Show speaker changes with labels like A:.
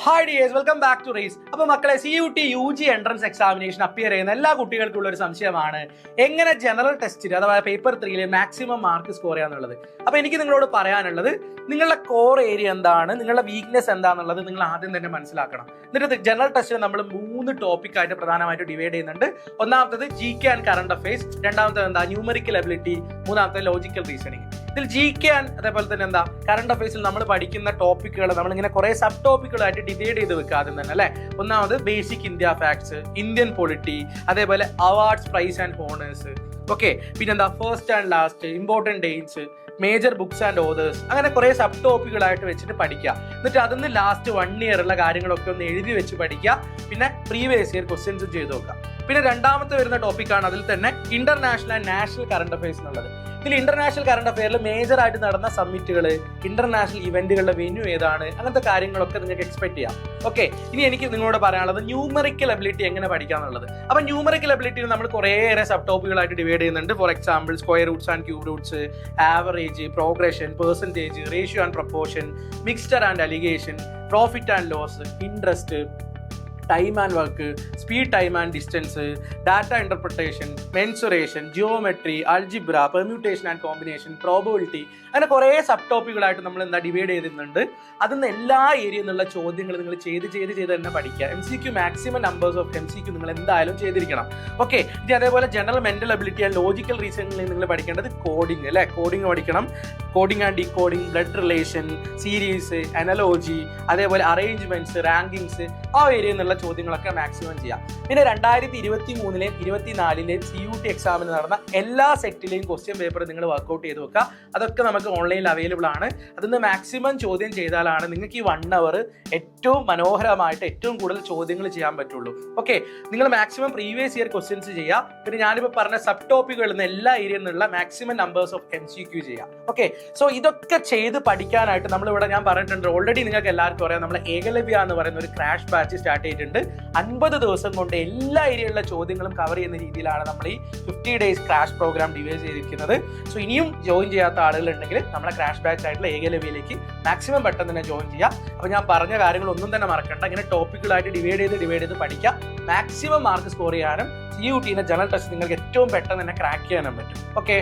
A: Hi dears, welcome back to race. അപ്പോൾ മക്കളെ, CUT UG entrance examination appear ചെയ്യുന്ന എല്ലാ കുട്ടികൾക്കുള്ള ഒരു സംശയമാണ് എങ്ങനെ ജനറൽ ടെസ്റ്റിൽ അഥവാ പേപ്പർ 3 മാക്സിമം മാർക്ക് സ്കോർ ചെയ്യാന്നുള്ളത്. അപ്പോൾ എനിക്ക് നിങ്ങളോട് പറയാനുള്ളത്, നിങ്ങളുടെ കോർ ഏരിയ എന്താണ്, നിങ്ങളുടെ വീക്ക്നെസ് എന്താണെന്നുള്ളത് നിങ്ങൾ ആദ്യം തന്നെ മനസ്സിലാക്കണം. എന്നിട്ട് ജനറൽ ടെസ്റ്റിൽ നമ്മൾ 3 ടോപ്പിക്കായിട്ട് പ്രധാനമായിട്ട് ഡിവൈഡ് ചെയ്യുന്നുണ്ട്. ഒന്നാമത്തത് GK ആൻഡ് കറണ്ട് അഫയേഴ്സ്, രണ്ടാമത്തത് എന്താ ന്യൂമറിക്കൽ എബിലിറ്റി, മൂന്നാമത്തത് ലോജിക്കൽ റീസണിങ്. ഇതിൽ GK ആൻഡ് അതേപോലെ തന്നെ എന്താ കറണ്ട് അഫയേഴ്സിൽ നമ്മൾ പഠിക്കുന്ന ടോപ്പിക്കുകൾ നമ്മളിങ്ങനെ കുറെ സബ് ടോപ്പിക്കുകളായിട്ട് ഡിവൈഡ് ചെയ്ത് വെക്കുക ആദ്യം തന്നെ അല്ലെ. ഒന്നാമത് basic India facts, Indian polity, അതേപോലെ awards, prize and honours, okay. പിന്നെന്താ first and last, important dates, major books and authors, അങ്ങനെ കുറെ സബ് ടോപ്പിക്കുകളായിട്ട് വെച്ചിട്ട് പഠിക്കുക. എന്നിട്ട് അതിന് ലാസ്റ്റ് 1 ഇയർ ഉള്ള കാര്യങ്ങളൊക്കെ ഒന്ന് എഴുതി വെച്ച് പഠിക്കുക. പിന്നെ പ്രീവിയസ് ഇയർ ക്വസ്റ്റ്യൻസ് ചെയ്ത് നോക്കുക. പിന്നെ രണ്ടാമത്തെ വരുന്ന ടോപ്പിക്കാണ് അതിൽ തന്നെ international and national current affairs എന്നുള്ളത്. ഇതിൽ ഇന്റർനാഷണൽ കറണ്ട് അഫെയറിൽ മേജർ ആയിട്ട് നടന്ന സമ്മിറ്റുകൾ, ഇന്റർനാഷണൽ ഇവന്റുകളുടെ വെന്യൂ ഏതാണ്, അങ്ങനത്തെ കാര്യങ്ങളൊക്കെ നിങ്ങൾക്ക് എക്സ്പെക്ട് ചെയ്യാം. ഓക്കെ, ഇനി എനിക്ക് നിങ്ങളോട് പറയാനുള്ളത് ന്യൂമറിക്കൽ എബിലിറ്റി എങ്ങനെ പഠിക്കാന്നുള്ളത്. അപ്പൊ ന്യൂമറിക്കൽ എബിലിറ്റിയിൽ നമ്മൾ കുറേയേറെ സബ് ടോപ്പിക്കുകളായിട്ട് ഡിവൈഡ് ചെയ്യുന്നുണ്ട്. For example square roots and cube roots, average, progression, percentage, ratio and proportion, mixture and alligation, profit and loss, interest, time and work, speed, time and distance, data interpretation, mensuration, geometry, algebra, permutation and combination, probability, അങ്ങനെ കുറേ sub ടോപ്പിക്കുകളായിട്ട് നമ്മൾ എന്താ divide ചെയ്തിട്ടുണ്ട്. അതിൽ എല്ലാ ഏരിയയിൽ നിന്നുള്ള ചോദ്യങ്ങൾ നിങ്ങൾ ചെയ്ത് തന്നെ പഠിക്കുക. MCQ maximum numbers of MCQ നിങ്ങൾ എന്തായാലും ചെയ്തിരിക്കണം. ഓക്കെ, ഇനി അതേപോലെ general mental ability and logical reasoning നിങ്ങൾ പഠിക്കേണ്ടത് കോഡിംഗ് അല്ലെ. കോഡിംഗ് പഠിക്കണം. Coding and decoding, blood relation, series, analogy, അതേപോലെ അറേഞ്ച്മെന്റ്സ്, റാങ്കിങ്സ്, ആ ഏരിയയിൽ നിന്നുള്ള ചോദ്യങ്ങളൊക്കെ മാക്സിമം ചെയ്യാം. പിന്നെ 2023-ലെയും 2024-ലെയും CUT എക്സാമിന് നടന്ന എല്ലാ സെറ്റിലെയും ക്വസ്റ്റ്യൻ പേപ്പർ നിങ്ങൾ വർക്ക്ഔട്ട് ചെയ്ത് വെക്കുക. അതൊക്കെ നമുക്ക് ഓൺലൈനിൽ അവൈലബിൾ ആണ്. അതിന്ന് മാക്സിമം ചോദ്യം ചെയ്താലാണ് നിങ്ങൾക്ക് ഈ 1 അവർ ഏറ്റവും മനോഹരമായിട്ട് ഏറ്റവും കൂടുതൽ ചോദ്യങ്ങൾ ചെയ്യാൻ പറ്റുള്ളൂ. ഓക്കെ, നിങ്ങൾ മാക്സിമം പ്രീവിയസ് ഇയർ ക്വസ്റ്റ്യൻസ് ചെയ്യുക. പിന്നെ ഞാനിപ്പോൾ പറഞ്ഞ സബ് ടോപ്പിക്കുകളിൽ നിന്ന് എല്ലാ ഏരിയയിൽ നിന്നുള്ള മാക്സിമം നമ്പേഴ്സ് ഓഫ് MCQ ചെയ്യാം. ഓക്കെ, സോ ഇതൊക്കെ ചെയ്ത് പഠിക്കാനായിട്ട് നമ്മളിവിടെ ഞാൻ പറഞ്ഞിട്ടുണ്ട്, ഓൾറെഡി നിങ്ങൾക്ക് എല്ലാവർക്കും അറിയാം, നമ്മൾ ഏകലവ്യ എന്ന് പറയുന്ന ഒരു ക്രാഷ് ബാച്ച് സ്റ്റാർട്ട് ചെയ്തിട്ടുണ്ട്. 50 ദിവസം കൊണ്ട് എല്ലാ ഏരിയയിലുള്ള ചോദ്യങ്ങളും കവർ ചെയ്യുന്ന രീതിയിലാണ് നമ്മൾ ഈ 50 ഡേയ്സ് ക്രാഷ് പ്രോഗ്രാം ഡിവൈഡ് ചെയ്തിരിക്കുന്നത്. സോ ഇനിയും ജോയിൻ ചെയ്യാത്ത ആളുകളുണ്ടെങ്കിൽ നമ്മളെ ക്രാഷ് ബാച്ച് ആയിട്ടുള്ള ഏകലവ്യയിലേക്ക് മാക്സിമം പെട്ടെന്ന് തന്നെ ജോയിൻ ചെയ്യാം. അപ്പോൾ ഞാൻ പറഞ്ഞ കാര്യങ്ങളൊന്നും തന്നെ മറക്കണ്ട. ഇങ്ങനെ ടോപ്പിക്കുകളായിട്ട് ഡിവൈഡ് ചെയ്ത് പഠിക്കുക. മാക്സിമം മാർക്ക് സ്കോർ ചെയ്യാനും CUT ജനറൽ ടെസ്റ്റ് നിങ്ങൾക്ക് ഏറ്റവും പെട്ടെന്ന് തന്നെ ക്രാക്ക് ചെയ്യാനും പറ്റും. ഓക്കെ.